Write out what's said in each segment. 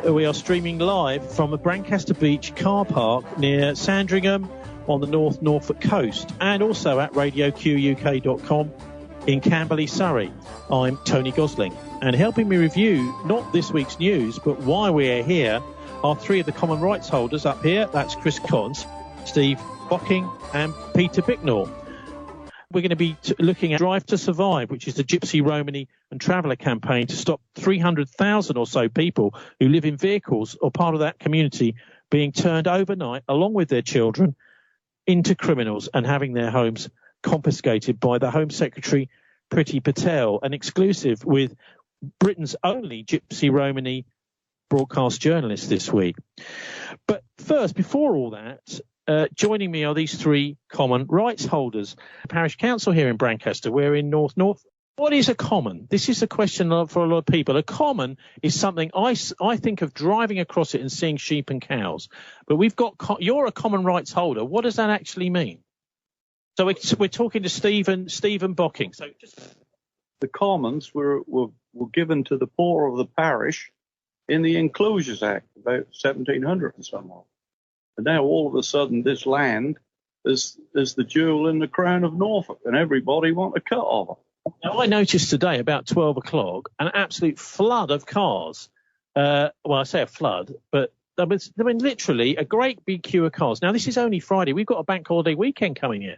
We are streaming live from a Brancaster Beach Car Park near Sandringham on the North Norfolk coast, and also at radioquk.com in Camberley, Surrey. I'm Tony Gosling, and helping me review not this week's news but why we are here are three of the common rights holders up here. That's Chris Cons, Steve Bocking and Peter Bicknell. We're going to be looking at Drive to Survive, which is the Gypsy, Romani and Traveller campaign to stop 300,000 or so people who live in vehicles or part of that community being turned overnight, along with their children, into criminals and having their homes confiscated by the Home Secretary, Priti Patel, an exclusive with Britain's only Gypsy Romani broadcast journalist this week. But first, before all that, joining me are these three common rights holders. Parish Council here in Brancaster. We're in North. What is a common? This is a question for a lot of people. A common is something I think of driving across it and seeing sheep and cows. But we've got you're a common rights holder. What does that actually mean? So we're talking to Stephen Bocking. So the commons were given to the poor of the parish in the Enclosures Act about 1700 and some odd. And now all of a sudden this land is the jewel in the crown of Norfolk, and everybody want a cut of it. Now, I noticed today about 12 o'clock an absolute flood of cars. Well, I say a flood, but I mean literally a great big queue of cars. Now, this is only Friday. We've got a bank holiday weekend coming here.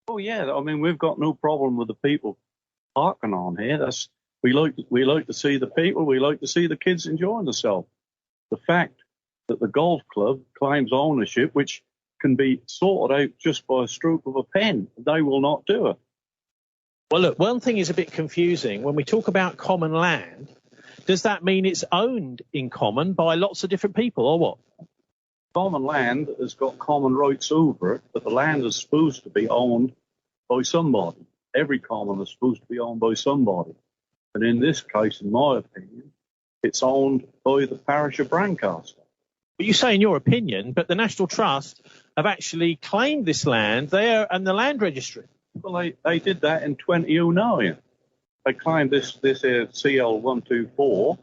Oh, yeah. I mean, we've got no problem with the people parking on here. We like to see the people. We like to see the kids enjoying themselves. The fact that the golf club claims ownership, which can be sorted out just by a stroke of a pen, they will not do it. Well, look, one thing is a bit confusing. When we talk about common land, does that mean it's owned in common by lots of different people, or what? Common land has got common rights over it, but the land is supposed to be owned by somebody. Every common is supposed to be owned by somebody. And in this case, in my opinion, it's owned by the parish of Brancaster. But you say in your opinion, but the National Trust have actually claimed this land there and the land registry. Well, they did that in 2009. They claimed this CL 124,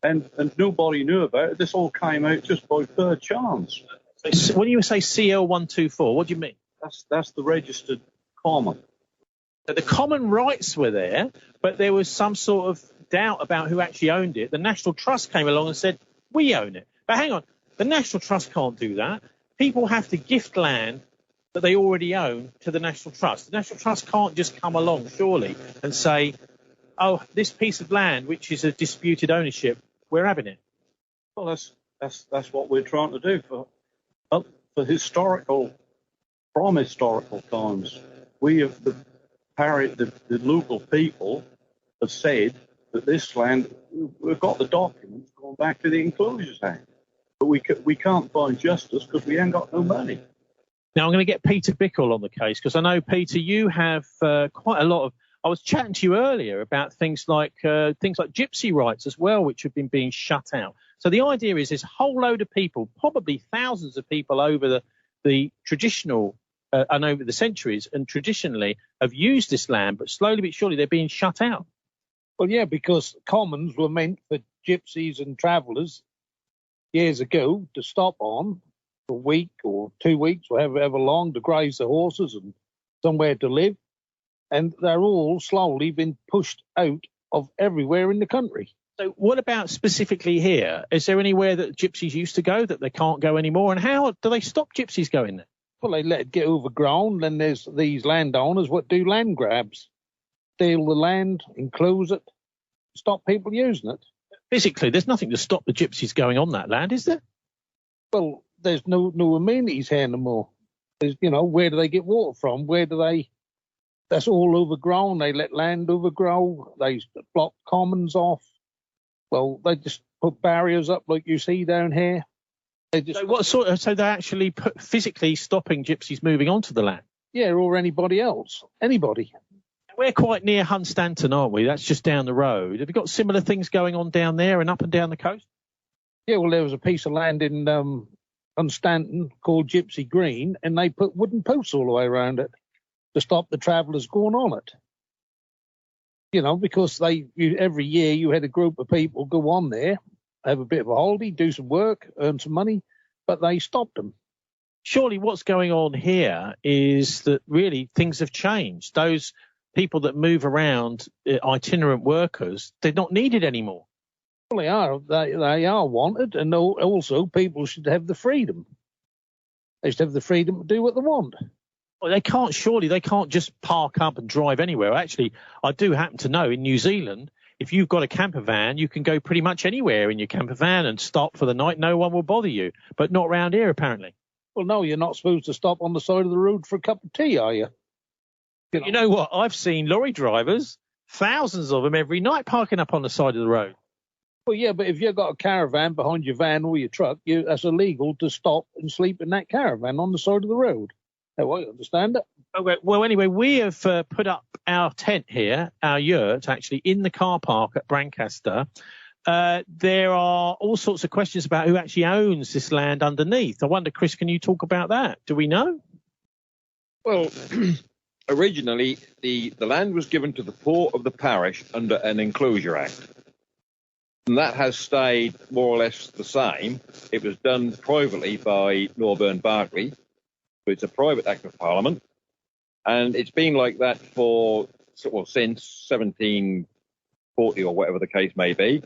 and nobody knew about it. This all came out just by third chance. So when you say CL 124, what do you mean? That's the registered common. So the common rights were there, but there was some sort of doubt about who actually owned it. The National Trust came along and said, we own it. But hang on, the National Trust can't do that. People have to gift land that they already own to the National Trust. The National Trust can't just come along, surely, and say, oh, this piece of land, which is a disputed ownership, we're having it. Well, that's what we're trying to do from historical times. We have the local people have said that this land, we've got the documents going back to the Enclosures Act. But we can't find justice because we ain't got no money. Now, I'm going to get Peter Bicknell on the case because I know, Peter, you have quite a lot of... I was chatting to you earlier about things like gypsy rights as well, which have been being shut out. So the idea is this whole load of people, probably thousands of people over the traditional and over the centuries and traditionally have used this land, but slowly but surely they're being shut out. Well, yeah, because commons were meant for gypsies and travellers years ago to stop on for a week or 2 weeks or however long to graze the horses and somewhere to live. And they're all slowly been pushed out of everywhere in the country. So what about specifically here? Is there anywhere that gypsies used to go that they can't go anymore? And how do they stop gypsies going there? Well, they let it get overgrown. Then there's these landowners what do land grabs, steal the land, enclose it, stop people using it. Physically, there's nothing to stop the gypsies going on that land, is there? Well, there's no amenities here no more. There's, where do they get water from? That's all overgrown. They let land overgrow. They block commons off. Well, they just put barriers up like you see down here. So they're actually physically stopping gypsies moving onto the land? Yeah, or anybody else. Anybody. We're quite near Hunstanton, aren't we? That's just down the road. Have you got similar things going on down there and up and down the coast? Yeah, well, there was a piece of land in Hunstanton called Gypsy Green, and they put wooden posts all the way around it to stop the travellers going on it. Because every year you had a group of people go on there have a bit of a holiday, do some work, earn some money, but they stopped them. Surely what's going on here is that really things have changed. Those people that move around, itinerant workers, they're not needed anymore. Well, they are. They are wanted, and also people should have the freedom. They should have the freedom to do what they want. Well, they can't just park up and drive anywhere. Actually, I do happen to know in New Zealand, if you've got a camper van, you can go pretty much anywhere in your camper van and stop for the night. No one will bother you, but not round here, apparently. Well, no, you're not supposed to stop on the side of the road for a cup of tea, are you? You know what? I've seen lorry drivers, thousands of them every night, parking up on the side of the road. Well, yeah, but if you've got a caravan behind your van or your truck, that's illegal to stop and sleep in that caravan on the side of the road. Oh, I understand it. Okay. Well, anyway, we have put up our tent here, our yurt, actually, in the car park at Brancaster. There are all sorts of questions about who actually owns this land underneath. I wonder, Chris, can you talk about that? Do we know? Well, originally, the land was given to the poor of the parish under an Enclosure Act. And that has stayed more or less the same. It was done privately by Norburn Barclay. So it's a private act of Parliament. And it's been like that since 1740 or whatever the case may be.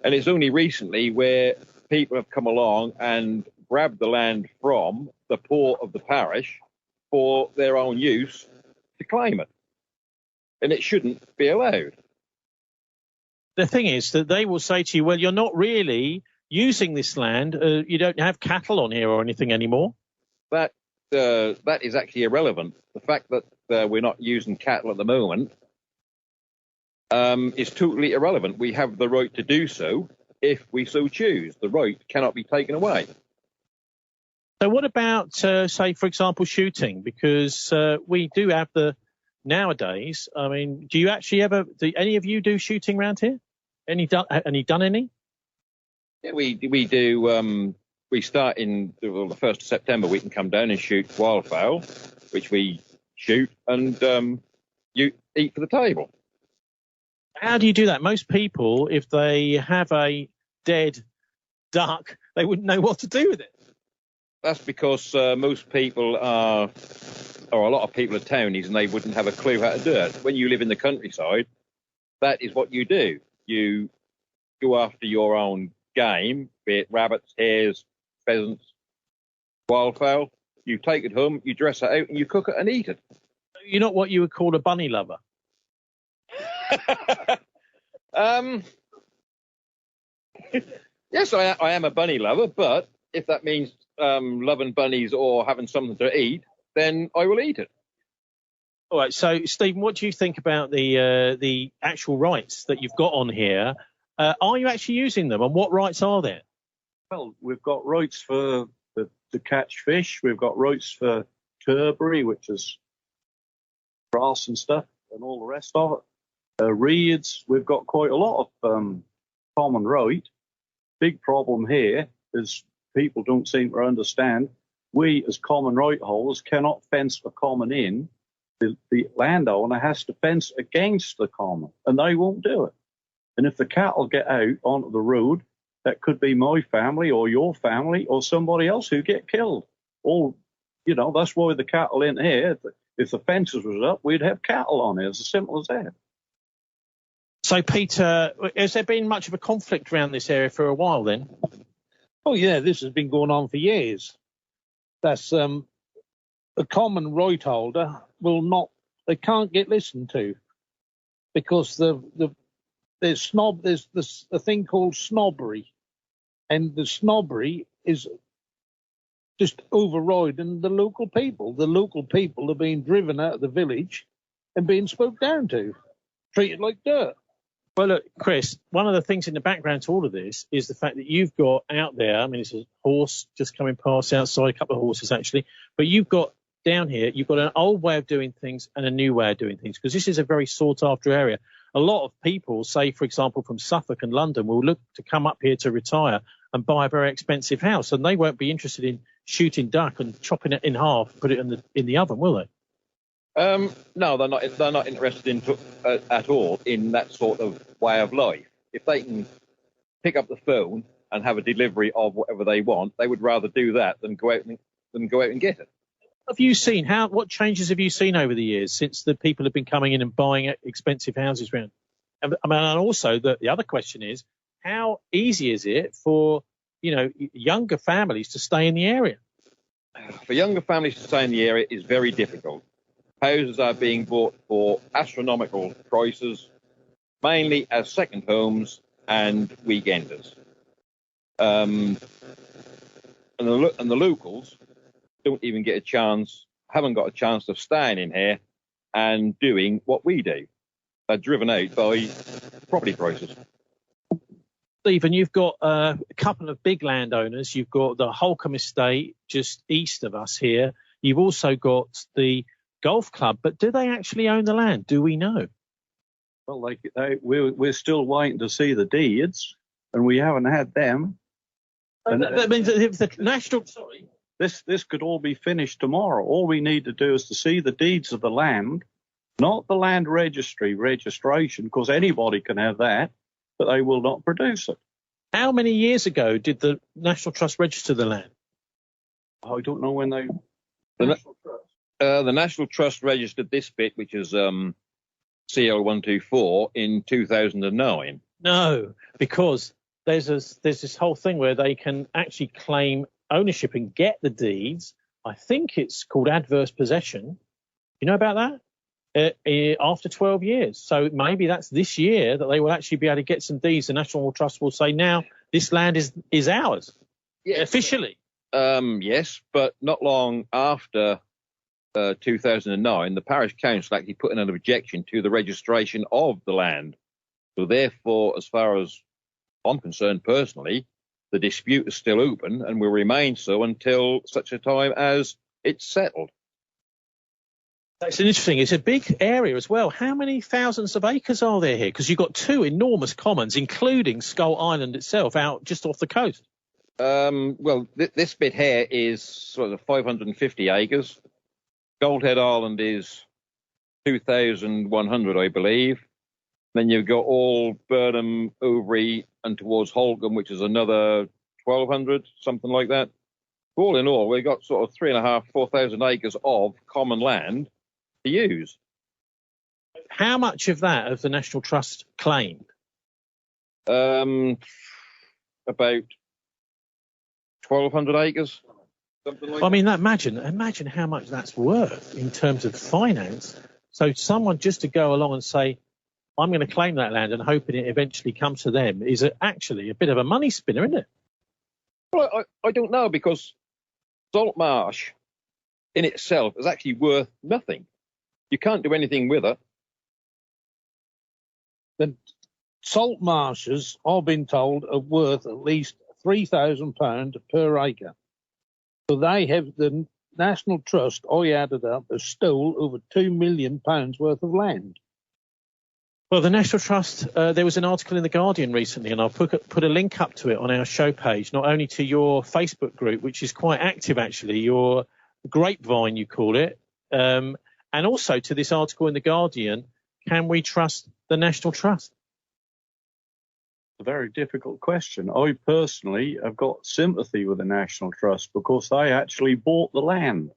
And it's only recently where people have come along and grabbed the land from the poor of the parish for their own use to claim it. And it shouldn't be allowed. The thing is that they will say to you, well, you're not really using this land. You don't have cattle on here or anything anymore. That is actually irrelevant. The fact that we're not using cattle at the moment is totally irrelevant. We have the right to do so if we so choose. The right cannot be taken away. So what about, say, for example, shooting? Because we do have nowadays, I mean, do you actually do any of you do shooting around here? Any done any? Yeah, we do. We start in the 1st of September. We can come down and shoot wildfowl, which we shoot and you eat for the table. How do you do that? Most people, if they have a dead duck, they wouldn't know what to do with it. That's because most people or a lot of people are townies, and they wouldn't have a clue how to do it. When you live in the countryside, that is what you do. You go after your own game, be it rabbits, hares, pheasants, wildfowl. You take it home, you dress it out, and you cook it and eat it. You're not what you would call a bunny lover. Yes, I am a bunny lover, but if that means loving bunnies or having something to eat, then I will eat it. All right. So, Stephen, what do you think about the actual rights that you've got on here? Are you actually using them, and what rights are there? Well, we've got rights to catch fish. We've got rights for turbary, which is grass and stuff, and all the rest of it. Reeds, we've got quite a lot of common right. Big problem here is people don't seem to understand. We, as common right holders, cannot fence the common in. The landowner has to fence against the common, and they won't do it. And if the cattle get out onto the road, that could be my family or your family or somebody else who get killed. Or, that's why the cattle in here, if the fences was up, we'd have cattle on here. It's as simple as that. So, Peter, has there been much of a conflict around this area for a while then? Oh, yeah, this has been going on for years. That's a common right holder they can't get listened to because there's a thing called snobbery, and the snobbery is just overriding the local people. The local people are being driven out of the village and being spoke down to, treated like dirt. Well, look, Chris, one of the things in the background to all of this is the fact that you've got out there, I mean, it's a horse just coming past outside, a couple of horses actually, but you've got down here, you've got an old way of doing things and a new way of doing things, because this is a very sought-after area. A lot of people, say, for example, from Suffolk and London, will look to come up here to retire and buy a very expensive house, and they won't be interested in shooting duck and chopping it in half, put it in the oven, will they? No, they're not. They're not interested in at all in that sort of way of life. If they can pick up the phone and have a delivery of whatever they want. They would rather do that than go out and get it. Have you seen what changes have you seen over the years since the people have been coming in and buying expensive houses around? And also the other question is, how easy is it for younger families to stay in the area? For younger families to stay in the area is very difficult. Houses are being bought for astronomical prices, mainly as second homes and weekenders. And the locals don't even haven't got a chance of staying in here and doing what we do. They're driven out by property prices. Stephen, you've got a couple of big landowners. You've got the Holcombe Estate just east of us here. You've also got the golf club, but do they actually own the land? Do we know? Well, we're still waiting to see the deeds, and we haven't had them. And that means that if the national... Sorry. This could all be finished tomorrow. All we need to do is to see the deeds of the land, not the land registration, because anybody can have that, but they will not produce it. How many years ago did the National Trust register the land? I don't know when they... The National Trust registered this bit, which is CL124, in 2009. No, because there's this whole thing where they can actually claim ownership and get the deeds. I think it's called adverse possession. You know about that? After 12 years. So maybe that's this year that they will actually be able to get some deeds. The National Trust will say, now this land is ours. Yeah, officially. Yes, but not long after 2009, the Parish Council actually put in an objection to the registration of the land. So therefore, as far as I'm concerned personally, the dispute is still open and will remain so until such a time as it's settled. That's interesting. It's a big area as well. How many thousands of acres are there here? Because you've got two enormous commons, including Scolt Island itself, out just off the coast. This bit here is sort of 550 acres. Goldhead Island is 2,100, I believe. Then you've got all Burnham, Overy, and towards Holcombe, which is another 1,200, something like that. All in all, we've got sort of 3,500, 4,000 acres of common land to use. How much of that have the National Trust claimed? About 1,200 acres. Something like I mean, imagine how much that's worth in terms of finance. So someone just to go along and say, I'm going to claim that land and hoping it eventually comes to them is actually a bit of a money spinner, isn't it? Well, I don't know, because Salt Marsh in itself is actually worth nothing. You can't do anything with it. The salt marshes, I've been told, are worth at least £3,000 per acre. So the National Trust, I added up, has stole over £2 million worth of land. Well, the National Trust, there was an article in The Guardian recently, and I'll put a link up to it on our show page, not only to your Facebook group, which is quite active, actually, your grapevine, you call it, and also to this article in The Guardian, can we trust the National Trust? A very difficult question. I personally have got sympathy with the National Trust because they actually bought the land.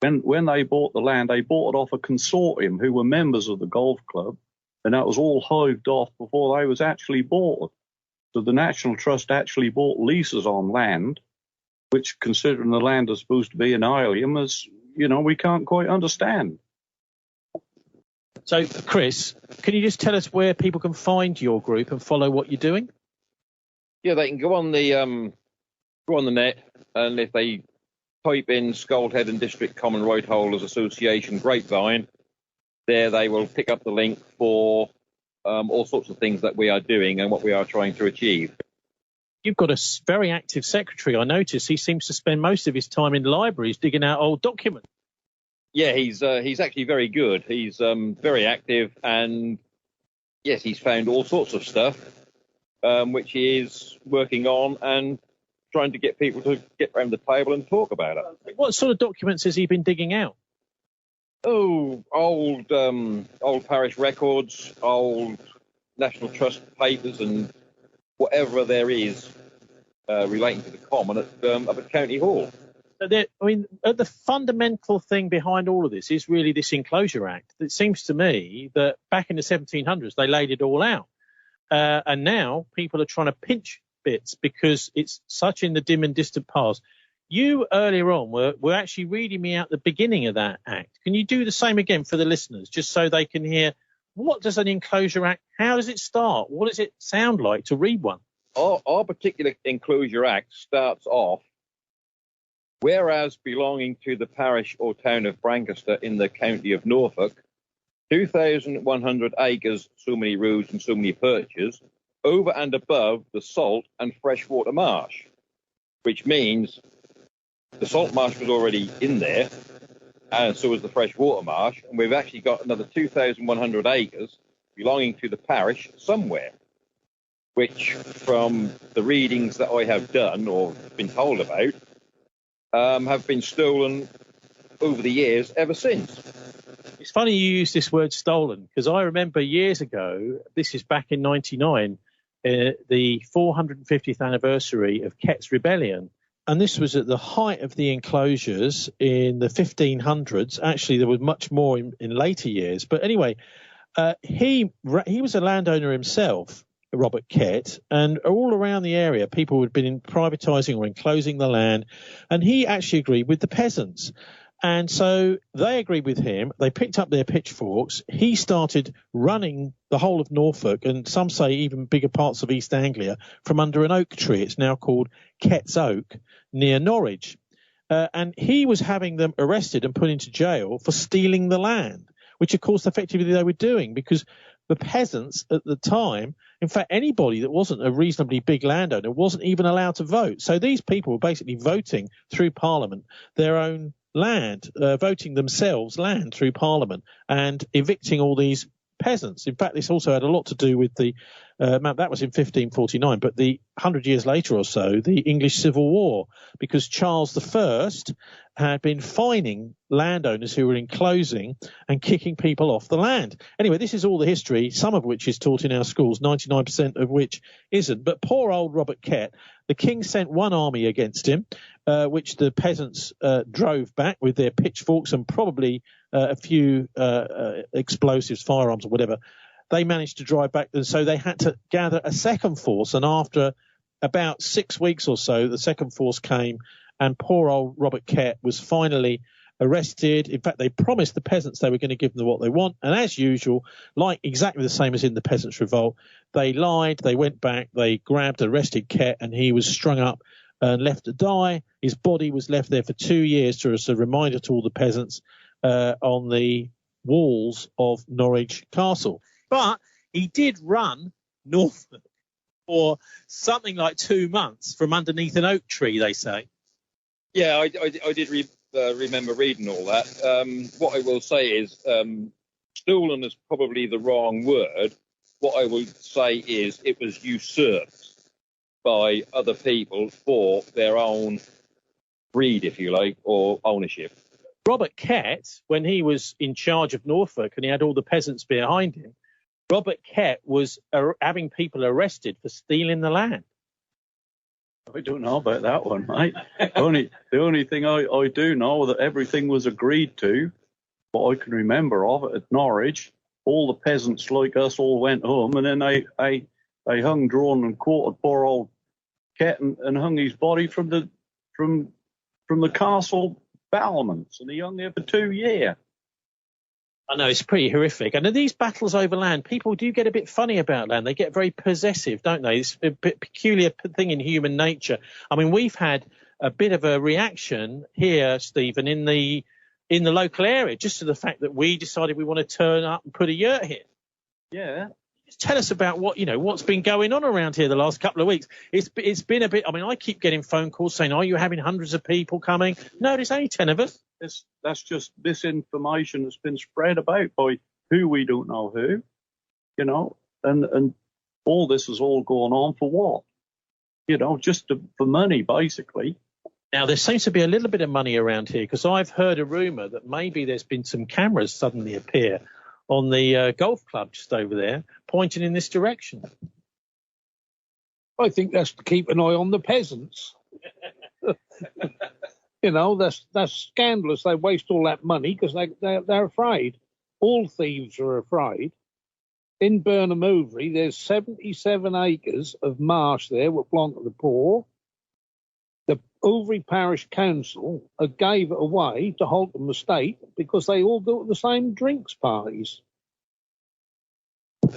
When they bought the land, they bought it off a consortium who were members of the golf club, and that was all hived off before they was actually bought. So the National Trust actually bought leases on land, which, considering the land is supposed to be an heirloom, is, we can't quite understand. So, Chris, can you just tell us where people can find your group and follow what you're doing? Yeah, they can go on the net, and if they type in Scolt Head and District Common Rightholders Association Grapevine, there they will pick up the link for all sorts of things that we are doing and what we are trying to achieve. You've got a very active secretary, I notice. He seems to spend most of his time in libraries digging out old documents. Yeah, he's actually very good. He's very active, and yes, he's found all sorts of stuff, which he is working on and trying to get people to get around the table and talk about it. What sort of documents has he been digging out? Oh, old parish records, old National Trust papers, and whatever there is relating to the common up at County Hall. The fundamental thing behind all of this is really this Enclosure Act. It seems to me that back in the 1700s, they laid it all out. And now people are trying to pinch bits because it's such in the dim and distant past. You earlier on were actually reading me out the beginning of that act. Can you do the same again for the listeners, just so they can hear what does an Enclosure Act, how does it start? What does it sound like to read one? Our particular Enclosure Act starts off, whereas belonging to the parish or town of Brancaster in the county of Norfolk, 2,100 acres, so many roads and so many perches, over and above the salt and freshwater marsh, which means the salt marsh was already in there, and so was the freshwater marsh, and we've actually got another 2,100 acres belonging to the parish somewhere, which from the readings that I have done or been told about, have been stolen over the years ever since. It's funny you use this word stolen, because I remember years ago, this is back in 99, the 450th anniversary of Kett's rebellion. And this was at the height of the enclosures in the 1500s. Actually, there was much more in later years. But anyway, he was a landowner himself, Robert Kett, and all around the area, people had been privatising or enclosing the land, and he actually agreed with the peasants. And so they agreed with him. They picked up their pitchforks. He started running the whole of Norfolk, and some say even bigger parts of East Anglia, from under an oak tree. It's now called Kett's Oak, near Norwich. And he was having them arrested and put into jail for stealing the land, which, of course, effectively they were doing, because the peasants at the time, in fact, anybody that wasn't a reasonably big landowner wasn't even allowed to vote. So these people were basically voting through Parliament their own land, voting themselves land through Parliament and evicting all these peasants. In fact, this also had a lot to do with the that was in 1549, but the 100 years later or so, the English Civil War, because Charles I had been fining landowners who were enclosing and kicking people off the land. Anyway, this is all the history, some of which is taught in our schools, 99% of which isn't. But poor old Robert Kett, the king sent one army against him, which the peasants drove back with their pitchforks and probably a few explosives, firearms or whatever. They managed to drive back, and so they had to gather a second force. And after about 6 weeks or so, the second force came, and poor old Robert Kett was finally arrested. In fact, they promised the peasants they were going to give them what they want. And as usual, like exactly the same as in the Peasants' Revolt, they lied, they went back, they grabbed, arrested Kett, and he was strung up and left to die. His body was left there for 2 years as a reminder to all the peasants on the walls of Norwich Castle. But he did run Norfolk for something like 2 months from underneath an oak tree, they say. Yeah, I did remember reading all that. What I will say is stolen is probably the wrong word. What I will say is it was usurped by other people for their own greed, if you like, or ownership. Robert Kett, when he was in charge of Norfolk and he had all the peasants behind him, Robert Kett was having people arrested for stealing the land. I don't know about that one, mate. The only thing I do know that everything was agreed to, what I can remember of it at Norwich, all the peasants like us all went home, and then they hung, drawn, and quartered poor old Kett and hung his body from the castle battlements, and he hung there for 2 years. I know, it's pretty horrific. And these battles over land, people do get a bit funny about land. They get very possessive, don't they? It's a bit peculiar thing in human nature. I mean, we've had a bit of a reaction here, Stephen, in the local area, just to the fact that we decided we want to turn up and put a yurt here. Yeah. Just tell us about what's been going on around here the last couple of weeks. It's been a bit. I mean, I keep getting phone calls saying, "Are you having hundreds of people coming?" No, there's only 10 of us. That's just misinformation that's been spread about by who we don't know who, and all this is all going on for what? Just for money, basically. Now, there seems to be a little bit of money around here, because I've heard a rumour that maybe there's been some cameras suddenly appear on the golf club just over there, pointing in this direction. I think that's to keep an eye on the peasants. You know, that's scandalous. They waste all that money because they're afraid. All thieves are afraid. In Burnham Overy, there's 77 acres of marsh there which belong to the poor. The Overy Parish Council gave it away to Halton Estate because they all go to the same drinks parties.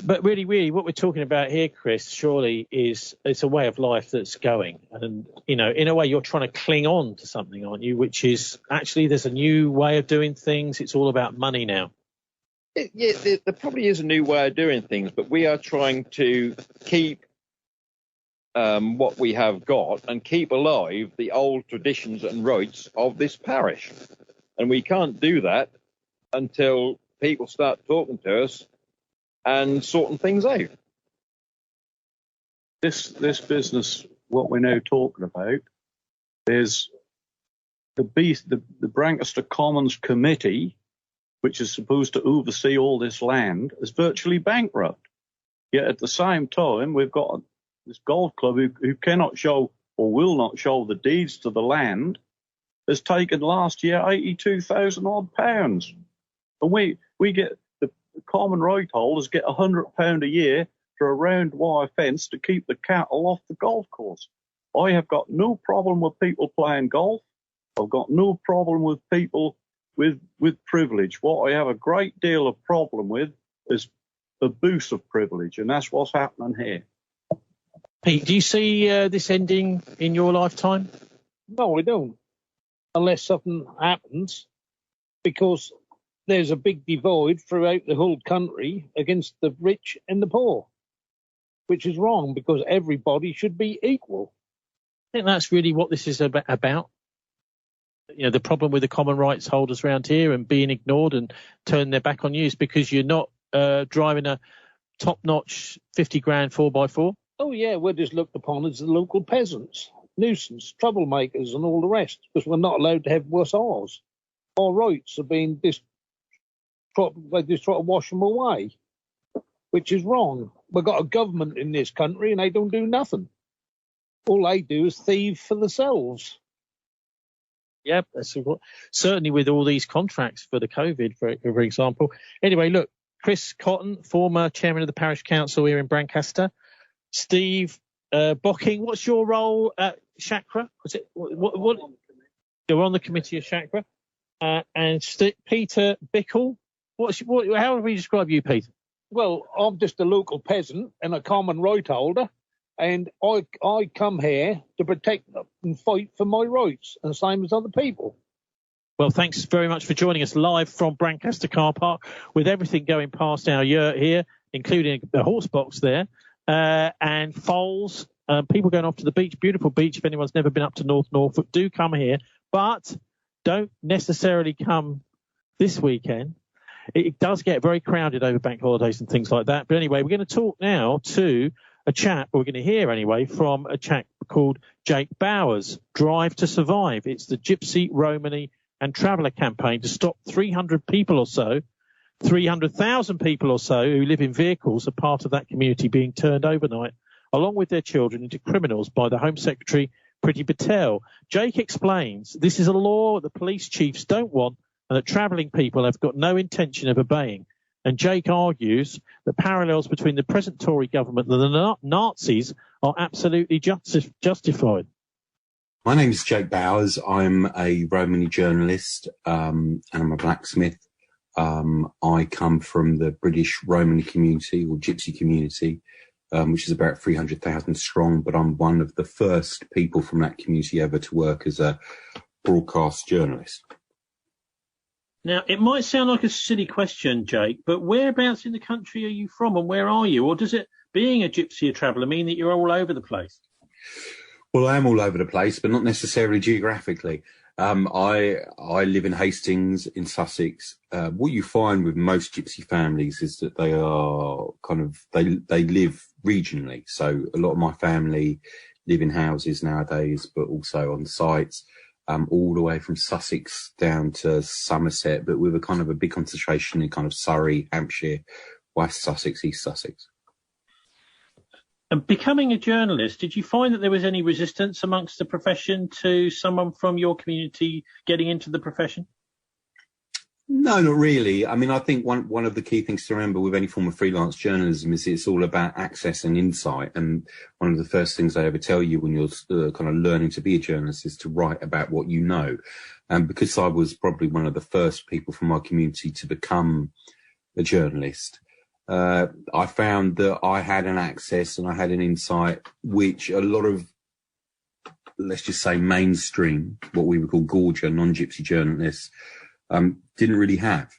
But really, what we're talking about here, Chris, surely it's a way of life that's going. And, you know, in a way, you're trying to cling on to something, aren't you? Which is actually there's a new way of doing things. It's all about money now. Yeah, there probably is a new way of doing things, but we are trying to keep what we have got and keep alive the old traditions and rights of this parish. And we can't do that until people start talking to us and sorting things out. This business, what we're now talking about, is the Brancaster Commons Committee, which is supposed to oversee all this land, is virtually bankrupt. Yet at the same time, we've got this golf club who cannot show or will not show the deeds to the land, has taken last year £82,000 pounds. And we get the common right holders get £100 a year for a round wire fence to keep the cattle off the golf course. I have got no problem with people playing golf. I've got no problem with people with privilege. What I have a great deal of problem with is abuse of privilege, and that's what's happening here. Pete, do you see this ending in your lifetime? No, I don't. Unless something happens, because there's a big divide throughout the whole country against the rich and the poor, which is wrong because everybody should be equal. I think that's really what this is about. You know, the problem with the common rights holders around here and being ignored and turning their back on you is because you're not driving a top-notch 50 grand 4x4. Oh, yeah, we're just looked upon as the local peasants, nuisance, troublemakers and all the rest, because we're not allowed to have what's ours. Our rights are being they just try to wash them away, which is wrong. We've got a government in this country and they don't do nothing. All they do is thieve for themselves. Yep, that's certainly with all these contracts for the COVID, for example. Anyway, look, Chris Cotton, former chairman of the Parish Council here in Brancaster. Steve Bocking, what's your role at Chakra? Was it what? You're on the committee of Chakra. And Peter Bickle, how would we describe you, Peter? Well, I'm just a local peasant and a common right holder. And I come here to protect and fight for my rights, and the same as other people. Well, thanks very much for joining us live from Brancaster Car Park with everything going past our yurt here, including the horse box there, and foals, people going off to the beach, beautiful beach. If anyone's never been up to North Norfolk, do come here, but don't necessarily come this weekend. It does get very crowded over bank holidays and things like that. But anyway, we're going to talk now to a chap, we're going to hear anyway, from a chap called Jake Bowers, Drive to Survive. It's the Gypsy, Romani and Traveller campaign to stop 300 people or so, 300,000 people or so who live in vehicles, a part of that community being turned overnight, along with their children, into criminals by the Home Secretary, Priti Patel. Jake explains this is a law the police chiefs don't want and that travelling people have got no intention of obeying. And Jake argues that parallels between the present Tory government and the Nazis are absolutely justified. My name is Jake Bowers. I'm a Romani journalist and I'm a blacksmith. I come from the British Romani community or Gypsy community, which is about 300,000 strong, but I'm one of the first people from that community ever to work as a broadcast journalist. Now, it might sound like a silly question, Jake, but whereabouts in the country are you from and where are you? Or does it, being a gypsy or traveller, mean that you're all over the place? Well, I am all over the place, but not necessarily geographically. I live in Hastings in Sussex. What you find with most gypsy families is that they are they live regionally. So a lot of my family live in houses nowadays, but also on sites. All the way from Sussex down to Somerset, but with a big concentration in kind of Surrey, Hampshire, West Sussex, East Sussex. And becoming a journalist, did you find that there was any resistance amongst the profession to someone from your community getting into the profession? No, not really. I mean, I think one of the key things to remember with any form of freelance journalism is it's all about access and insight. And one of the first things they ever tell you when you're kind of learning to be a journalist is to write about what you know. And because I was probably one of the first people from my community to become a journalist, I found that I had an access and I had an insight which a lot of, let's just say, mainstream, what we would call gorger, non-gypsy journalists, didn't really have.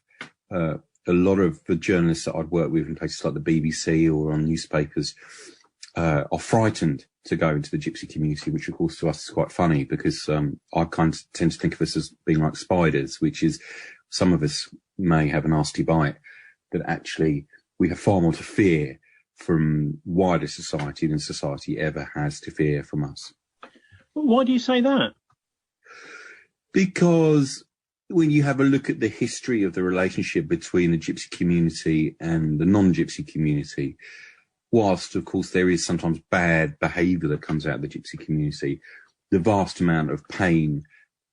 A lot of the journalists that I'd worked with in places like the BBC or on newspapers are frightened to go into the gypsy community, which of course to us is quite funny because I kind of tend to think of us as being like spiders, which is some of us may have a nasty bite, but actually we have far more to fear from wider society than society ever has to fear from us. Why do you say that? Because when you have a look at the history of the relationship between the gypsy community and the non-gypsy community, whilst, of course, there is sometimes bad behaviour that comes out of the gypsy community, the vast amount of pain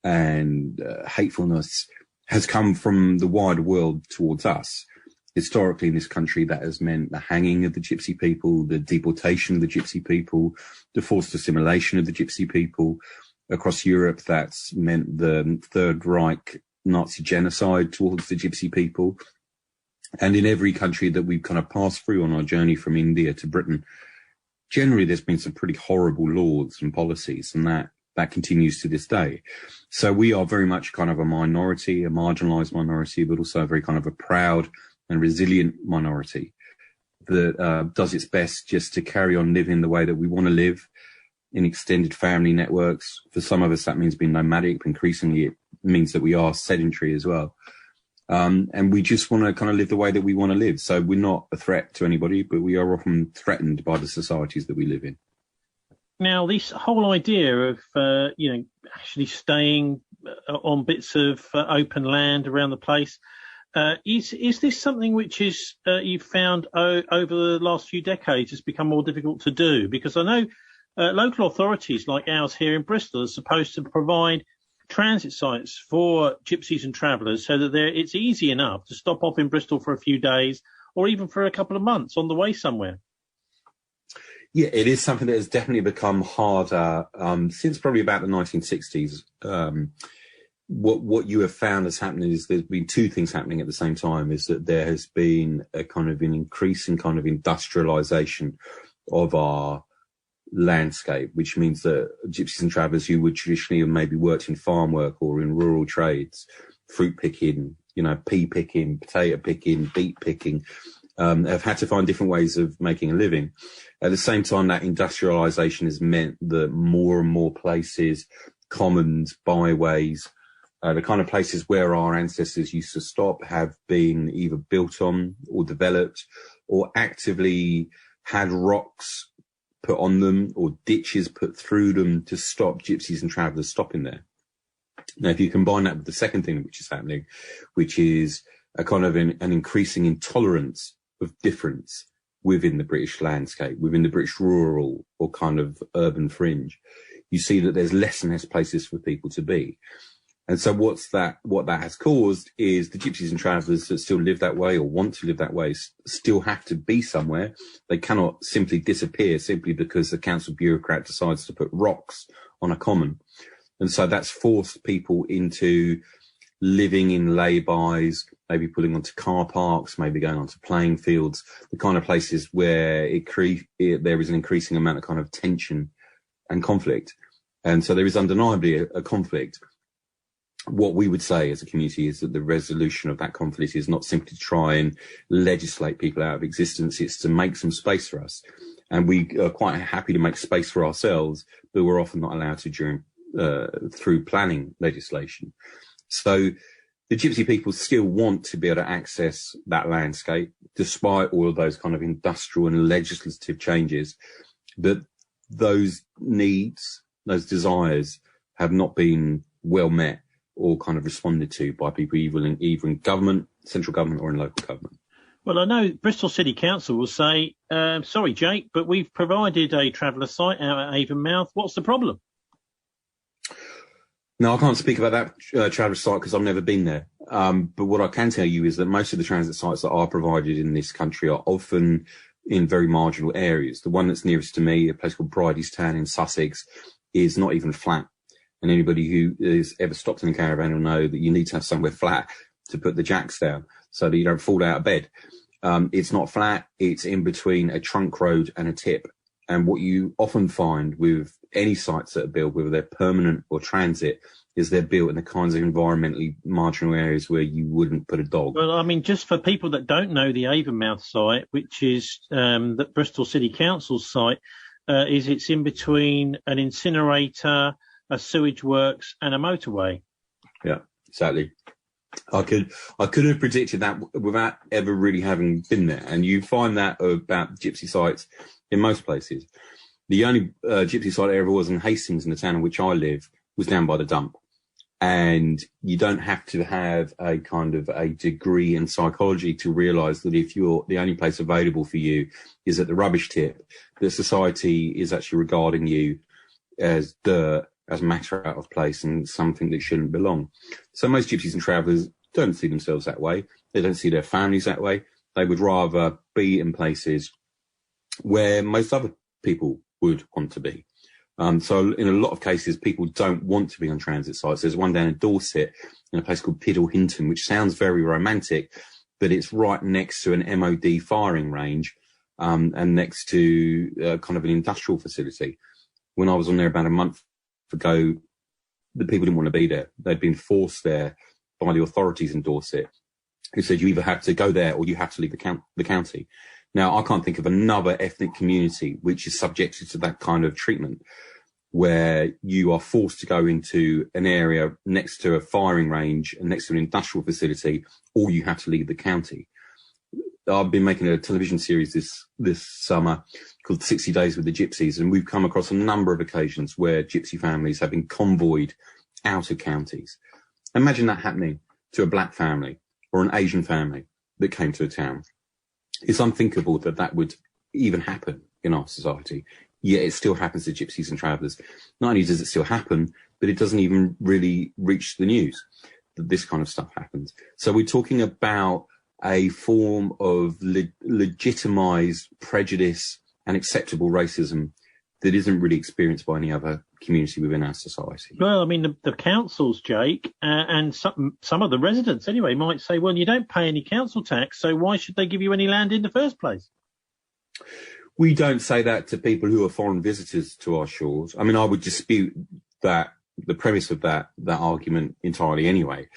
and hatefulness has come from the wider world towards us. Historically, in this country, that has meant the hanging of the gypsy people, the deportation of the gypsy people, the forced assimilation of the gypsy people. Across Europe, that's meant the Third Reich Nazi genocide towards the gypsy people. And in every country that we've kind of passed through on our journey from India to Britain, generally there's been some pretty horrible laws and policies, and that continues to this day. So we are very much kind of a minority, a marginalised minority, but also a very kind of a proud and resilient minority that does its best just to carry on living the way that we want to live in extended family networks. For some of us, that means being nomadic, but increasingly it means that we are sedentary as well. And we just want to kind of live the way that we want to live. So we're not a threat to anybody, but we are often threatened by the societies that we live in. Now, this whole idea of, actually staying on bits of open land around the place, is this something which is you've found over the last few decades has become more difficult to do? Because I know local authorities like ours here in Bristol are supposed to provide transit sites for gypsies and travellers so that it's easy enough to stop off in Bristol for a few days or even for a couple of months on the way somewhere. Yeah, it is something that has definitely become harder since probably about the 1960s. What you have found has happened is there's been two things happening at the same time, is that there has been a kind of an increasing kind of industrialisation of our landscape, which means that gypsies and travellers who would traditionally have maybe worked in farm work or in rural trades, fruit picking, pea picking, potato picking, beet picking, have had to find different ways of making a living. At the same time, that industrialisation has meant that more and more places, commons, byways, the kind of places where our ancestors used to stop have been either built on or developed or actively had rocks put on them or ditches put through them to stop gypsies and travellers stopping there. Now, if you combine that with the second thing which is happening, which is a kind of an increasing intolerance of difference within the British landscape, within the British rural or kind of urban fringe, you see that there's less and less places for people to be. And so what that has caused is the gypsies and travellers that still live that way or want to live that way still have to be somewhere. They cannot simply disappear simply because the council bureaucrat decides to put rocks on a common. And so that's forced people into living in lay-bys, maybe pulling onto car parks, maybe going onto playing fields, the kind of places where there is an increasing amount of kind of tension and conflict. And so there is undeniably a conflict. What we would say as a community is that the resolution of that conflict is not simply to try and legislate people out of existence, it's to make some space for us. And we are quite happy to make space for ourselves, but we're often not allowed to through planning legislation. So the gypsy people still want to be able to access that landscape, despite all of those kind of industrial and legislative changes. But those needs, those desires have not been well met or kind of responded to by people either in government, central government, or in local government. Well, I know Bristol City Council will say, sorry, Jake, but we've provided a traveller site out at Avonmouth. What's the problem? No, I can't speak about that traveller site because I've never been there. But what I can tell you is that most of the transit sites that are provided in this country are often in very marginal areas. The one that's nearest to me, a place called Bridiestown in Sussex, is not even flat. And anybody who has ever stopped in a caravan will know that you need to have somewhere flat to put the jacks down so that you don't fall out of bed. It's not flat. It's in between a trunk road and a tip. And what you often find with any sites that are built, whether they're permanent or transit, is they're built in the kinds of environmentally marginal areas where you wouldn't put a dog. Well, I mean, just for people that don't know the Avonmouth site, which is the Bristol City Council's site, it's in between an incinerator, a sewage works and a motorway. Yeah, exactly. I could have predicted that without ever really having been there. And you find that about gypsy sites in most places. The only gypsy site there ever was in Hastings, in the town in which I live, was down by the dump. And you don't have to have a kind of a degree in psychology to realise that if you're the only place available for you is at the rubbish tip, the society is actually regarding you as dirt, as a matter out of place and something that shouldn't belong. So most gypsies and travellers don't see themselves that way. They don't see their families that way. They would rather be in places where most other people would want to be. So in a lot of cases, people don't want to be on transit sites. There's one down in Dorset in a place called Piddle Hinton, which sounds very romantic, but it's right next to an MOD firing range and next to kind of an industrial facility. When I was on there about a month ago, the people didn't want to be there. They'd been forced there by the authorities in Dorset, who said you either have to go there or you have to leave the county. Now, I can't think of another ethnic community which is subjected to that kind of treatment, where you are forced to go into an area next to a firing range and next to an industrial facility, or you have to leave the county. I've been making a television series this summer called 60 Days with the Gypsies, and we've come across a number of occasions where gypsy families have been convoyed out of counties. Imagine that happening to a black family or an Asian family that came to a town. It's unthinkable that that would even happen in our society, yet it still happens to gypsies and travellers. Not only does it still happen, but it doesn't even really reach the news that this kind of stuff happens. So we're talking about a form of legitimised prejudice and acceptable racism that isn't really experienced by any other community within our society. Well, I mean, the councils, Jake, and some of the residents anyway might say, well, you don't pay any council tax, so why should they give you any land in the first place? We don't say that to people who are foreign visitors to our shores. I mean, I would dispute that, the premise of that argument entirely anyway,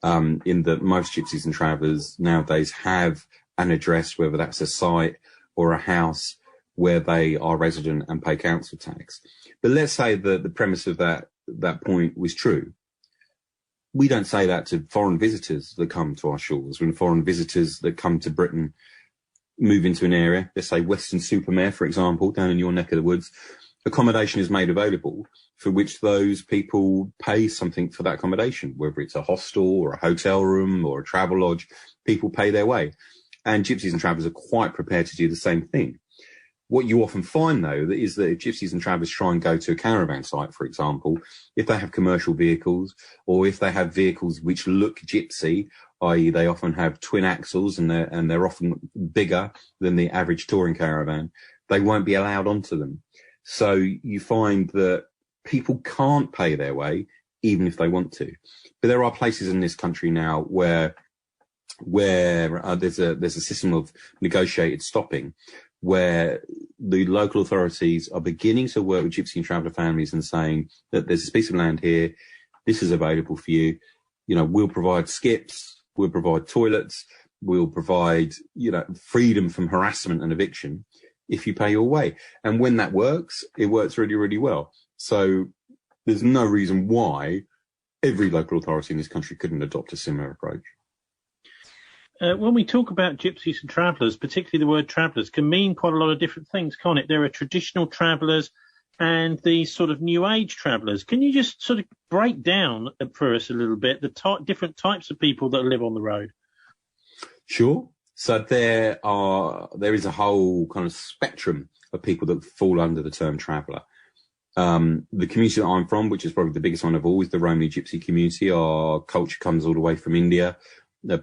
in that most gypsies and travellers nowadays have an address, whether that's a site or a house, where they are resident and pay council tax. But let's say that the premise of that point was true. We don't say that to foreign visitors that come to our shores. When foreign visitors that come to Britain move into an area, let's say Weston-super-Mare, for example, down in your neck of the woods, accommodation is made available for which those people pay something for that accommodation, whether it's a hostel or a hotel room or a travel lodge, people pay their way. And gypsies and travellers are quite prepared to do the same thing. What you often find, though, is that if gypsies and travellers try and go to a caravan site, for example, if they have commercial vehicles or if they have vehicles which look gypsy, i.e. they often have twin axles and they're often bigger than the average touring caravan, they won't be allowed onto them. So you find that people can't pay their way even if they want to. But there are places in this country now where there's a system of negotiated stopping, where the local authorities are beginning to work with gypsy and traveller families and saying that there's a piece of land here, this is available for you. You know, we'll provide skips, we'll provide toilets, we'll provide, freedom from harassment and eviction if you pay your way. And when that works, it works really, really well. So there's no reason why every local authority in this country couldn't adopt a similar approach. When we talk about gypsies and travellers, particularly the word travellers, can mean quite a lot of different things, can't it? There are traditional travellers and the sort of new age travellers. Can you just sort of break down for us a little bit the different types of people that live on the road? Sure. So there is a whole kind of spectrum of people that fall under the term traveller. The community that I'm from, which is probably the biggest one of all, is the Romani Gypsy community. Our culture comes all the way from India.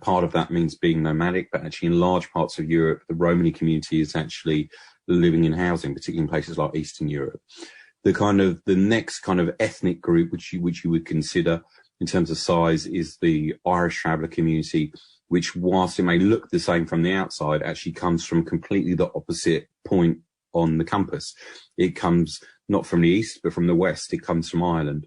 Part of that means being nomadic, but actually in large parts of Europe, the Romani community is actually living in housing, particularly in places like Eastern Europe. The next kind of ethnic group, which you would consider in terms of size, is the Irish traveller community, which, whilst it may look the same from the outside, actually comes from completely the opposite point on the compass. It comes not from the east, but from the west. It comes from Ireland.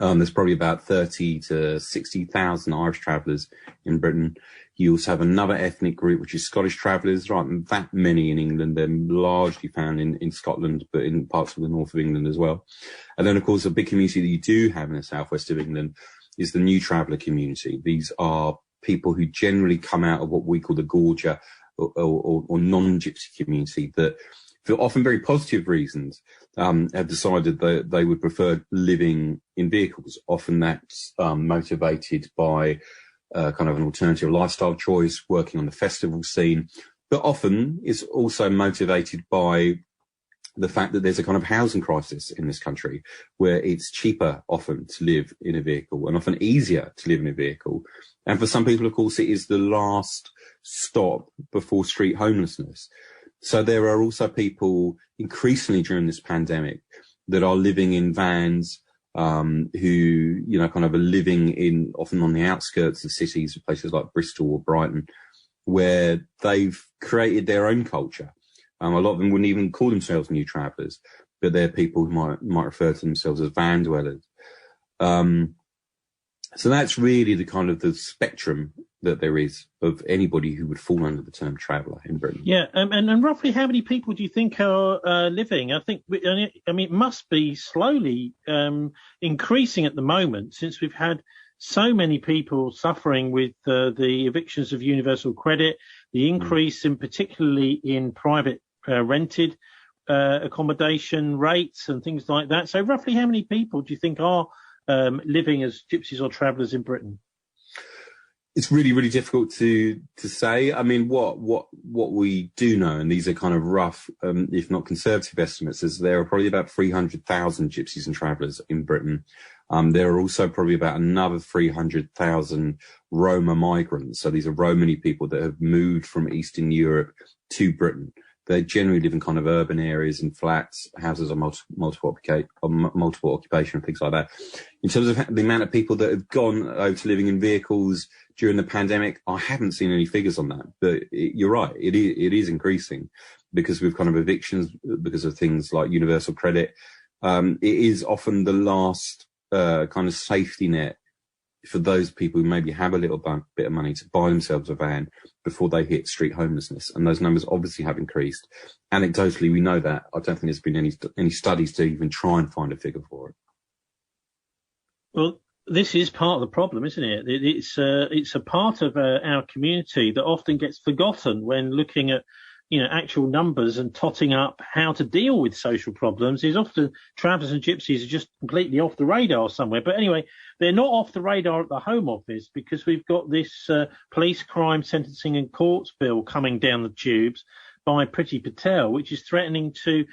There's probably about 30 to 60,000 Irish travellers in Britain. You also have another ethnic group, which is Scottish travellers. There aren't that many in England. They're largely found in Scotland, but in parts of the north of England as well. And then, of course, a big community that you do have in the southwest of England is the new traveller community. These are people who generally come out of what we call the Gorger or non-gypsy community that, for often very positive reasons, have decided that they would prefer living in vehicles. Often that's motivated by kind of an alternative lifestyle choice, working on the festival scene, but often it's also motivated by the fact that there's a kind of housing crisis in this country where it's cheaper often to live in a vehicle and often easier to live in a vehicle. And for some people, of course, it is the last stop before street homelessness. So there are also people increasingly during this pandemic that are living in vans, who, kind of are living in often on the outskirts of cities, places like Bristol or Brighton, where they've created their own culture. A lot of them wouldn't even call themselves new travellers, but they're people who might refer to themselves as van dwellers. So that's really the kind of the spectrum that there is of anybody who would fall under the term traveller in Britain. Yeah, and roughly how many people do you think are living? I think, it must be slowly increasing at the moment, since we've had so many people suffering with the evictions of universal credit, the increase in particularly in private rented accommodation rates and things like that. So roughly how many people do you think are living as gypsies or travellers in Britain? It's really, really difficult to say. I mean, what we do know, and these are kind of rough, if not conservative estimates, is there are probably about 300,000 gypsies and travellers in Britain. There are also probably about another 300,000 Roma migrants. So these are Romani people that have moved from Eastern Europe to Britain. They generally live in kind of urban areas in flats, houses of multiple occupation, things like that. In terms of the amount of people that have gone over to living in vehicles during the pandemic, I haven't seen any figures on that. But you're right, it is increasing because with kind of evictions, because of things like universal credit. It is often the last kind of safety net for those people who maybe have a little bit of money to buy themselves a van before they hit street homelessness. And those numbers obviously have increased. Anecdotally, we know that. I don't think there's been any studies to even try and find a figure for it. Well, this is part of the problem, isn't it? It's a part of our community that often gets forgotten when looking at actual numbers and totting up how to deal with social problems. Is often travellers and gypsies are just completely off the radar somewhere. But anyway, they're not off the radar at the Home Office because we've got this police crime sentencing and courts bill coming down the tubes by Priti Patel, which is threatening to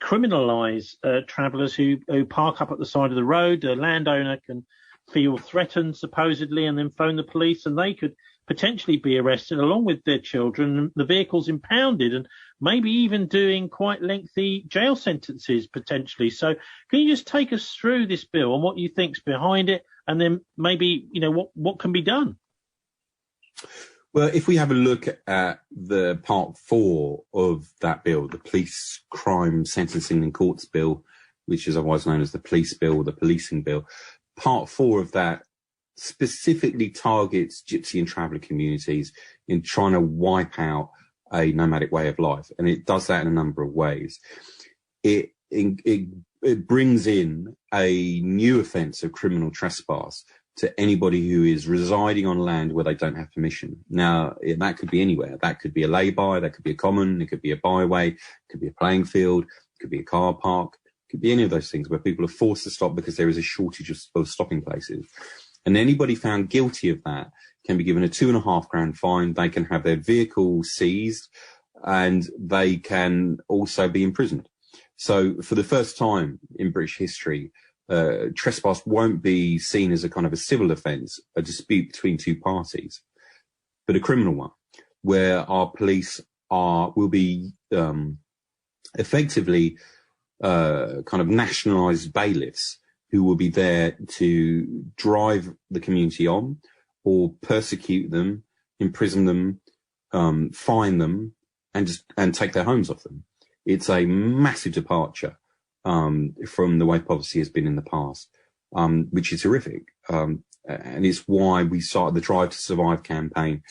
criminalise travellers who park up at the side of the road. A landowner can feel threatened supposedly and then phone the police, and they could potentially be arrested along with their children, the vehicles impounded, and maybe even doing quite lengthy jail sentences potentially. So can you just take us through this bill and what you think's behind it, and then maybe what can be done? Well, if we have a look at the part 4 of that bill, the Police Crime Sentencing and Courts Bill, which is otherwise known as the Police Bill or the Policing Bill, part 4 of that specifically targets gypsy and traveller communities in trying to wipe out a nomadic way of life. And it does that in a number of ways. It brings in a new offence of criminal trespass to anybody who is residing on land where they don't have permission. Now, that could be anywhere. That could be a lay-by, that could be a common, it could be a byway, it could be a playing field, it could be a car park, it could be any of those things where people are forced to stop because there is a shortage of stopping places. And anybody found guilty of that can be given a £2,500 fine. They can have their vehicle seized, and they can also be imprisoned. So for the first time in British history, trespass won't be seen as a kind of a civil offence, a dispute between two parties, but a criminal one, where our police will be effectively kind of nationalised bailiffs who will be there to drive the community on, or persecute them, imprison them, fine them, and take their homes off them. It's a massive departure from the way policy has been in the past, which is horrific. And it's why we started the Drive to Survive campaign,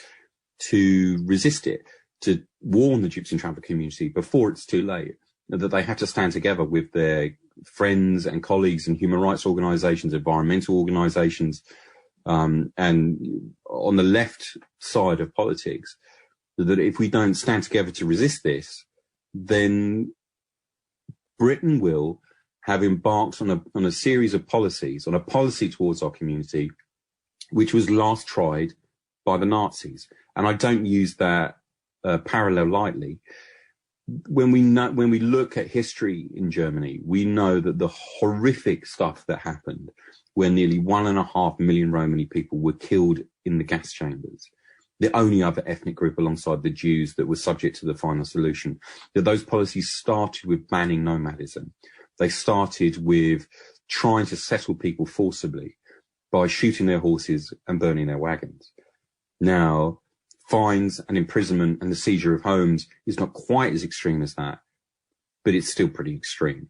to resist it, to warn the Gypsy and Traveller community before it's too late, that they have to stand together with their friends and colleagues and human rights organisations, environmental organisations, and on the left side of politics, that if we don't stand together to resist this, then Britain will have embarked on a series of policies, on a policy towards our community, which was last tried by the Nazis. And I don't use that parallel lightly. When we look at history in Germany, we know that the horrific stuff that happened, where nearly 1.5 million Romani people were killed in the gas chambers, the only other ethnic group alongside the Jews that was subject to the final solution, that those policies started with banning nomadism. They started with trying to settle people forcibly by shooting their horses and burning their wagons. Now, fines and imprisonment and the seizure of homes is not quite as extreme as that, but it's still pretty extreme.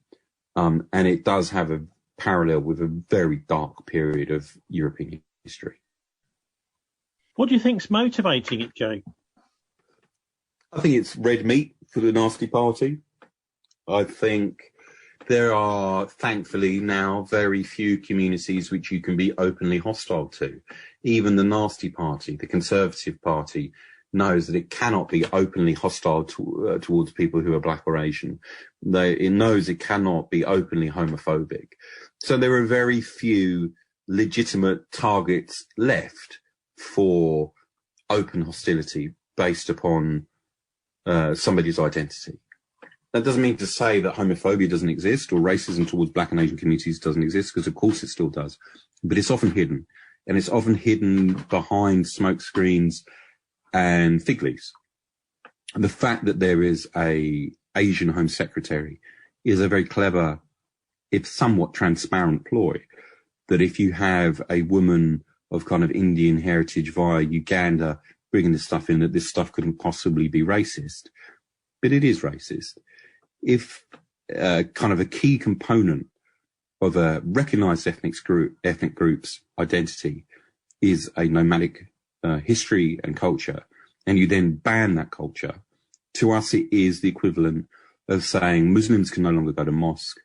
And it does have a parallel with a very dark period of European history. What do you think's motivating it, Joe? I think it's red meat for the nasty party. I think there are, thankfully, now very few communities which you can be openly hostile to. Even the nasty party, the Conservative Party, knows that it cannot be openly hostile towards people who are black or Asian. It knows it cannot be openly homophobic. So there are very few legitimate targets left for open hostility based upon somebody's identity. That doesn't mean to say that homophobia doesn't exist or racism towards black and Asian communities doesn't exist, because of course it still does. But it's often hidden, and it's often hidden behind smoke screens and fig leaves. And the fact that there is a Asian Home Secretary is a very clever, if somewhat transparent ploy, that if you have a woman of kind of Indian heritage via Uganda bringing this stuff in, that this stuff couldn't possibly be racist. But it is racist. If kind of a key component of a recognised ethnic group's identity is a nomadic history and culture, and you then ban that culture, to us it is the equivalent of saying Muslims can no longer go to mosque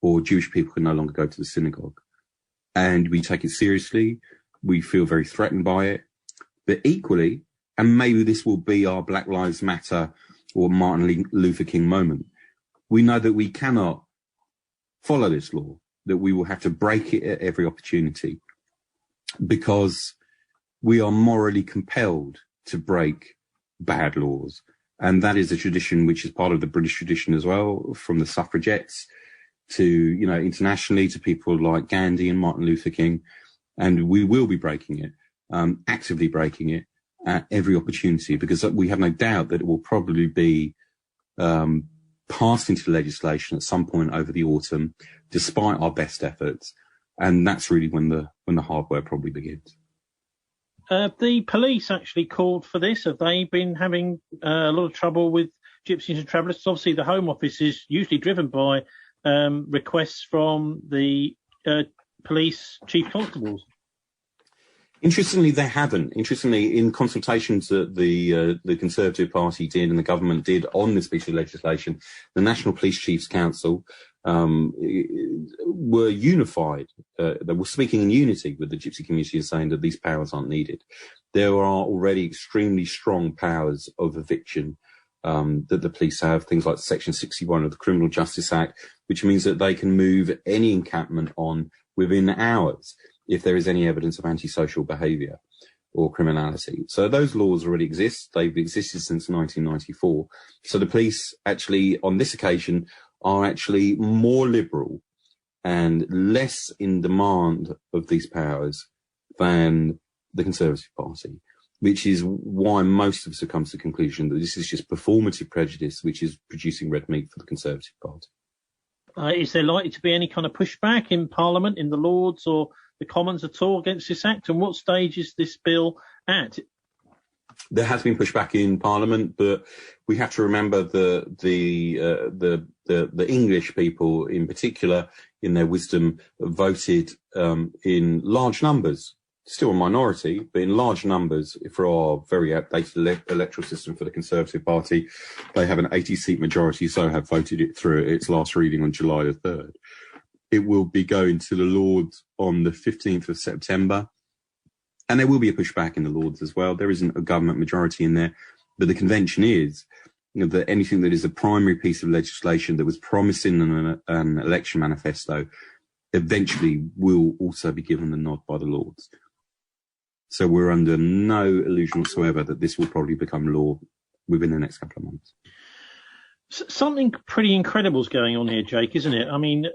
or Jewish people can no longer go to the synagogue. And we take it seriously. We feel very threatened by it. But equally, and maybe this will be our Black Lives Matter or Martin Luther King moment, we know that we cannot follow this law, that we will have to break it at every opportunity, because we are morally compelled to break bad laws. And that is a tradition which is part of the British tradition as well, from the suffragettes to, you know, internationally to people like Gandhi and Martin Luther King. And we will be breaking it, actively breaking it at every opportunity, because we have no doubt that it will probably be passed into legislation at some point over the autumn, despite our best efforts. And that's really when the hard work probably begins. The police actually called for this. Have they been having a lot of trouble with gypsies and travellers? Obviously, the Home Office is usually driven by requests from the police chief constables. Interestingly, they haven't. Interestingly, in consultations that the Conservative Party did and the government did on this piece of legislation, the National Police Chiefs Council were unified. They were speaking in unity with the gypsy community and saying that these powers aren't needed. There are already extremely strong powers of eviction that the police have, things like Section 61 of the Criminal Justice Act, which means that they can move any encampment on within hours. if there is any evidence of antisocial behaviour or criminality. So those laws already exist. They've existed since 1994. So the police actually, on this occasion, are actually more liberal and less in demand of these powers than the Conservative Party, which is why most of us have come to the conclusion that this is just performative prejudice, which is producing red meat for the Conservative Party. Is there likely to be any kind of pushback in Parliament, in the Lords or the Commons at all against this act? And what stage is this bill at? There has been pushback in Parliament, but we have to remember the English people, in particular, in their wisdom, voted in large numbers. Still a minority, but in large numbers for our very outdated electoral system for the Conservative Party. They have an 80-seat majority, so have voted it through its last reading on July the 3rd. It will be going to the Lords on the 15th of September. And there will be a pushback in the Lords as well. There isn't a government majority in there. But the convention is that anything that is a primary piece of legislation that was promised in an election manifesto eventually will also be given the nod by the Lords. So we're under no illusion whatsoever that this will probably become law within the next couple of months. Something pretty incredible is going on here, Jake, isn't it? I mean,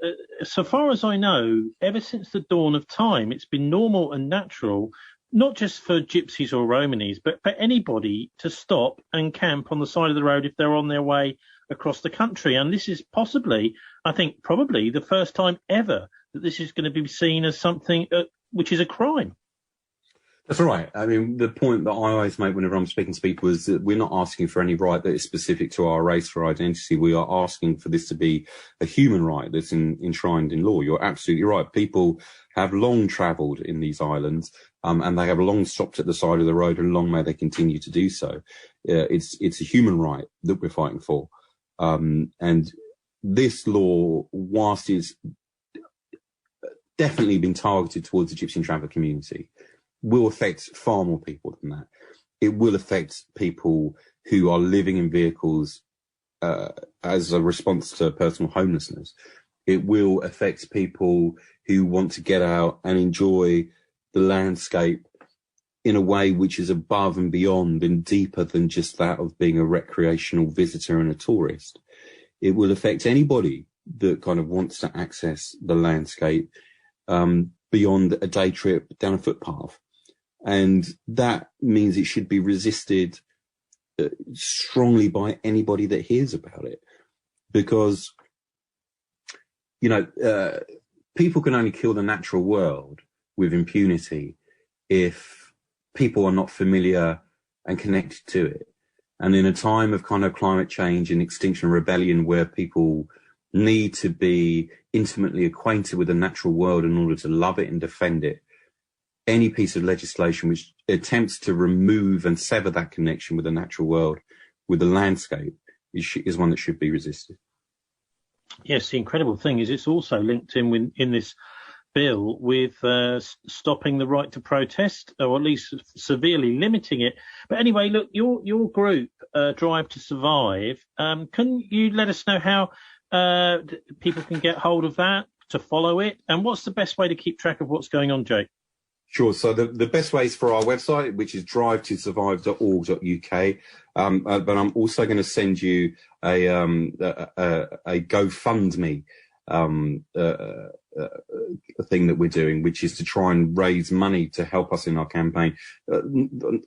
so far as I know, ever since the dawn of time, it's been normal and natural, not just for gypsies or Romanis, but for anybody to stop and camp on the side of the road if they're on their way across the country. And this is possibly, I think, probably the first time ever that this is going to be seen as something which is a crime. That's right. I mean, the point that I always make whenever I'm speaking to people is that we're not asking for any right that is specific to our race or identity. We are asking for this to be a human right that's enshrined in law. You're absolutely right. People have long travelled in these islands, and they have long stopped at the side of the road, and long may they continue to do so. It's a human right that we're fighting for. And this law, whilst it's definitely been targeted towards the gypsy and traveller community, will affect far more people than that. It will affect people who are living in vehicles as a response to personal homelessness. It will affect people who want to get out and enjoy the landscape in a way which is above and beyond and deeper than just that of being a recreational visitor and a tourist. It will affect anybody that kind of wants to access the landscape beyond a day trip down a footpath. And that means it should be resisted strongly by anybody that hears about it. Because, people can only kill the natural world with impunity if people are not familiar and connected to it. And in a time of kind of climate change and extinction rebellion where people need to be intimately acquainted with the natural world in order to love it and defend it, any piece of legislation which attempts to remove and sever that connection with the natural world, with the landscape, is one that should be resisted. Yes, the incredible thing is it's also linked in this bill with stopping the right to protest, or at least severely limiting it. But anyway, look, your group, Drive to Survive, can you let us know how people can get hold of that, to follow it? And what's the best way to keep track of what's going on, Jake? Sure. So the best way is for our website, which is drivetosurvive.org.uk. But I'm also going to send you a GoFundMe thing that we're doing, which is to try and raise money to help us in our campaign.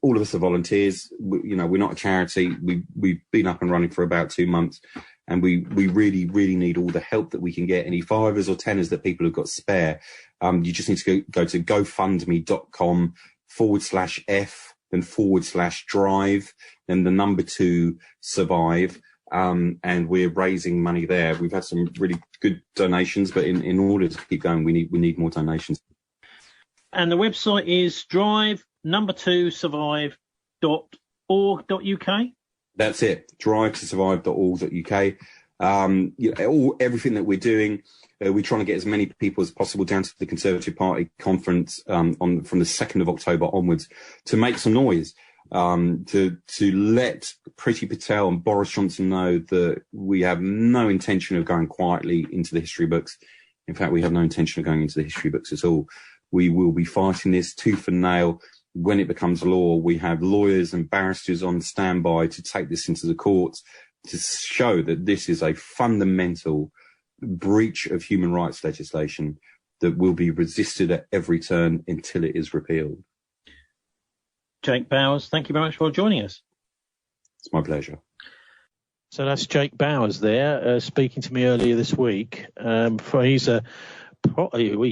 All of us are volunteers. We're not a charity. We've been up and running for about 2 months, and we really, really need all the help that we can get. Any fivers or tenors that people have got spare, you just need to go to gofundme.com/F, then /drive, then the number 2 survive. And we're raising money there. We've had some really good donations, but in order to keep going, we need more donations. And the website is drive2survive.org.uk. That's it, drive2survive.org.uk. Everything that we're doing, we're trying to get as many people as possible down to the Conservative Party conference from the 2nd of October onwards to make some noise. To let Priti Patel and Boris Johnson know that we have no intention of going quietly into the history books. In fact, we have no intention of going into the history books at all. We will be fighting this tooth and nail. When it becomes law, we have lawyers and barristers on standby to take this into the courts to show that this is a fundamental breach of human rights legislation that will be resisted at every turn until it is repealed. Jake Bowers, thank you very much for joining us. It's my pleasure. So that's Jake Bowers there, speaking to me earlier this week. He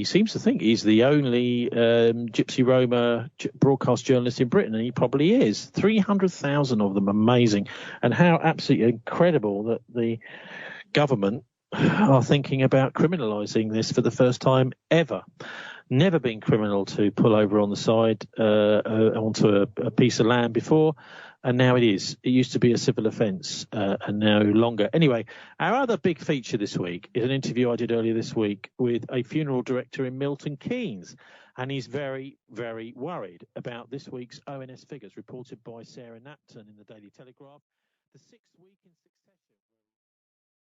seems to think he's the only Gypsy Roma broadcast journalist in Britain, and he probably is. 300,000 of them, amazing. And how absolutely incredible that the government are thinking about criminalising this for the first time ever. Never been criminal to pull over on the side onto a piece of land before, and now it is. It used to be a civil offence, and no longer. Anyway, our other big feature this week is an interview I did earlier this week with a funeral director in Milton Keynes, and he's very, very worried about this week's ONS figures reported by Sarah Napton in the Daily Telegraph. The 6th week in